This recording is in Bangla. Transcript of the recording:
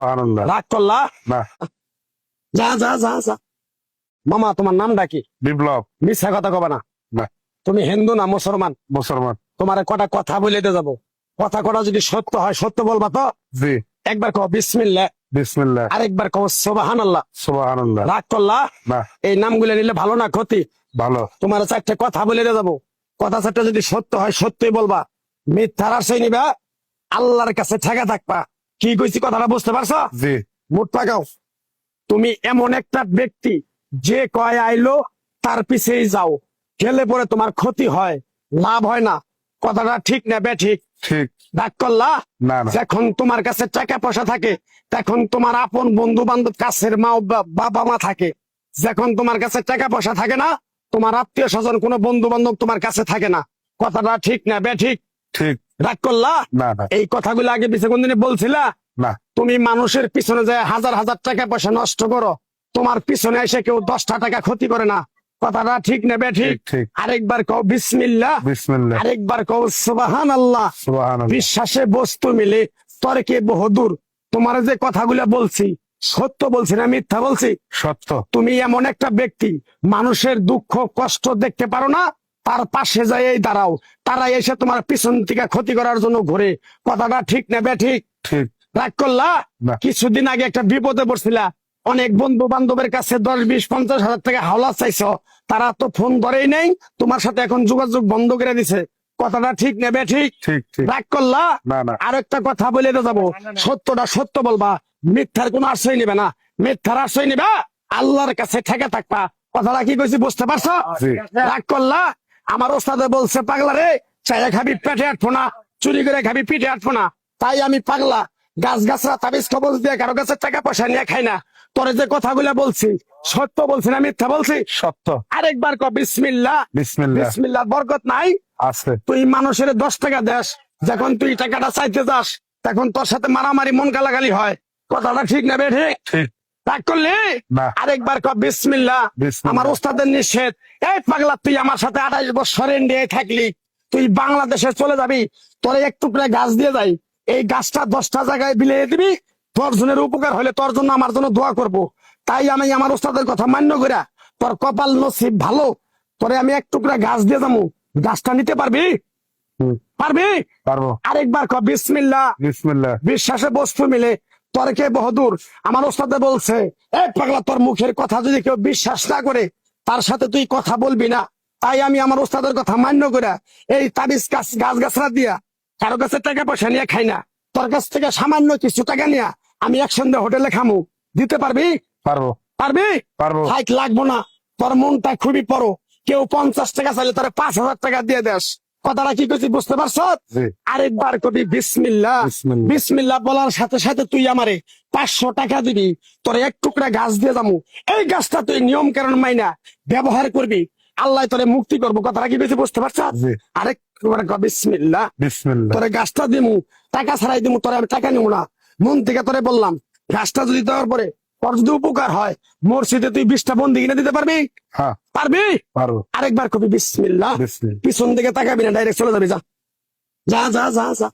আনন্দ। রাগ করলা? না। যা যা যা যা। মামা তোমার নামটা কি? বিপ্লব। মিথ্যা কথা কবা না। না। তুমি হিন্দু না মুসলমান? মুসলমান। তোমার কটা কথা বলে দিয়ে যাবো, কথা কটা যদি সত্য হয় সত্য বলবা তো? জি। একবার কও বিসমিল্লাহ। বিসমিল্লাহ। আরেকবার কও সুবহানাল্লাহ। সুবহানাল্লাহ। রাগ করলা? না। এই নামগুলো নিলে ভালো না ক্ষতি? ভালো। তোমার চারটে কথা বলে দিয়ে যাবো, কথা চারটে যদি সত্য হয় সত্যই বলবা, মিথ্যার আশ্রয় নিবা, আল্লাহর কাছে ঠেকা থাকবা। কি কইছি কথাটা বুঝতে পারছো? জি। মুখ পাকাও। তুমি এমন একটা ব্যক্তি যে কয় আইলো তার পিছেই যাও, গেলে পরে তোমার ক্ষতি হয়, লাভ হয় না। কথাটা ঠিক না বে ঠিক? ঠিক। ডাক করলা? না না। যখন তোমার কাছে টাকা পয়সা থাকে তখন তোমার আপন বন্ধু বান্ধব, কাছের মা বাবা মা থাকে। যখন তোমার কাছে টাকা পয়সা থাকে না, তোমার আত্মীয় স্বজন কোনো বন্ধু বান্ধব তোমার কাছে থাকে না। কথাটা ঠিক না বে ঠিক? ঠিক। ডাক করলা? না না। এই কথাগুলো আগে পিছে কোনদিন বলছিলা? না। তুমি মানুষের পিছনে যায় হাজার হাজার টাকা পয়সা নষ্ট করো, তোমার পিছনে এসে কেউ 10টা টাকা ক্ষতি করে না। কথাটা ঠিক নেবে ঠিক? ঠিক। আরেকবার কও বিসমিল্লাহ। বিসমিল্লাহ। আরেকবার কও সুবহানাল্লাহ। সুবহানাল্লাহ। বিশ্বাসে বস্তু মিলে তর্কে বহুদূর। তোমার যে কথাগুলো বলছি সত্য বলছি না মিথ্যা বলছি? সত্য। তুমি এমন একটা ব্যক্তি, মানুষের দুঃখ কষ্ট দেখতে পারো না, তার পাশে যাই দাঁড়াও, তারা এসে তোমার পিছন থেকে ক্ষতি করার জন্য ঘুরে। কথাটা ঠিক নেবে ঠিক? ঠিক। রাগ করলা? না। কিছুদিন আগে একটা বিপদে পড়ছিলা, অনেক বন্ধু বান্ধবের কাছে 10, 20, 50 হাজার টাকা হাওলা চাইছো, তারা তো ফোন ধরেই নেই, তোমার সাথে এখন যোগাযোগ বন্ধ করে দিছে। কথাটা ঠিক নেবে ঠিক? ঠিক। ঠিক। রাগ করলা? না না। আর একটা কথা বলে দিয়ে যাবো, সত্যটা সত্য বলবা, মিথ্যার কোনো আশ্রয় নিবে না। মিথ্যার আশ্রয় নিবা, আল্লাহর কাছে ঠেকে থাকবা। কথাটা কি কইছি বুঝতে পারছো? জি। রাগ করলা? আমার ওস্তাদে বলছে পাগলা রে, চাইয়া খাবি পেটে আটবো না, চুরি করে খাবি পিঠে আটবো না। তাই আমি পাগলা, গাছ গাছরা তাবিজ কবজ দিয়ে কারো কাছে টাকা পয়সা নিয়ে খাই না। তোরে যে কথাগুলো বলছি সত্য বলছি না মিথ্যা বলছি? সত্য। আরেকবার ক বিসমিল্লাহ। বিসমিল্লাহ। বিসমিল্লাহ বরকত নাই? আছে। তুই মানুষের 10 টাকা দেস, যখন তুই টাকাটা চাইতে যাস তখন তোর সাথে মারামারি মন গালাগালি হয়। কথাটা ঠিক না বে ঠিক? ঠিক। রাগ করলি? না। আরেকবার ক বিসমিল্লাহ। বিসমিল্লাহ। আমার ওস্তাদের নিষেধ। এই পাগলা, তুই আমার সাথে 28 বছর ইন্ডিয়ায় থাকলি, তুই বাংলাদেশে চলে যাবি, তোর এক টুকরা গাছ দিয়ে যাই, এই গাছটা 10টা জায়গায় বিলিয়ে দিবি, তোর জনের উপকার হলে তোর জন্য আমার জন্য দোয়া করব। তাই আমি আমার ওস্তাদের কথা মান্য করিয়া, তোর কপাল নসিব ভালো, তোরে আমি এক টুকরা গাছ দিয়ে যাবো, গাছটা নিতে পারবি? পারবি? পারবো। আরেকবার ক বিসমিল্লাহ। বিসমিল্লাহ। বিশ্বাসে বস্তু মিলে তর্কে বহুদূর। আমার ওস্তাদে বলছে, এই পাগলা, তোর মুখের কথা যদি কেউ বিশ্বাস না করে তার সাথে তুই কথা বলবি না। তাই আমি আমার ওস্তাদের কথা মান্য করে এই তাবিজ গাছ গাছরা দিয়া কারো কাছে টাকা পয়সা নিয়ে খাই না। তোর কাছ থেকে সামান্য কিছু টাকা নিয়ে আমি একসঙ্গে হোটেলে খামু, দিতে পারবি? পারবো। পারবি? পারবো। হাইট লাগবো না, তোর মনটা খুবই বড়। কেউ 50 টাকা চাইলে তোর 5,000 টাকা দিয়ে দেস। কথাটা কি করছি বুঝতে পারছ? জি। আরেকবার কবি বিসমিল্লাহ। বিসমিল্লাহ। বিসমিল্লাহ বলার সাথে সাথে তুই আমারে 500 টাকা দিবি, তোর এক টুকরা গাছ দিয়ে যাবো। এই গাছটা তুই নিয়ম কারণ মাইনা ব্যবহার করবি, আল্লাহ তোরে মুক্তি করবো। কথাটা কি বেশি বুঝতে পারছ? জি। আরেকবার ক বিসমিল্লাহ। বিসমিল্লাহ। তোরে গাছটা দিমু, টাকা ছাড়াই দিমু, তোরে আমি টাকা নিবো না, মন থেকে তোরে বললাম। গাছটা যদি দেওয়ার পরে তোর যদি উপকার হয়, মসজিদে তুই 20টা বন্দি কিনে দিতে পারবি? হ্যাঁ পারবি? পারবো। আরেকবার কবি বিসমিল্লাহ। বিসমিল্লাহ। পিছন দিকে তাকাবি না, ডাইরেক্ট চলে যাবি। যা যা যা যা যা।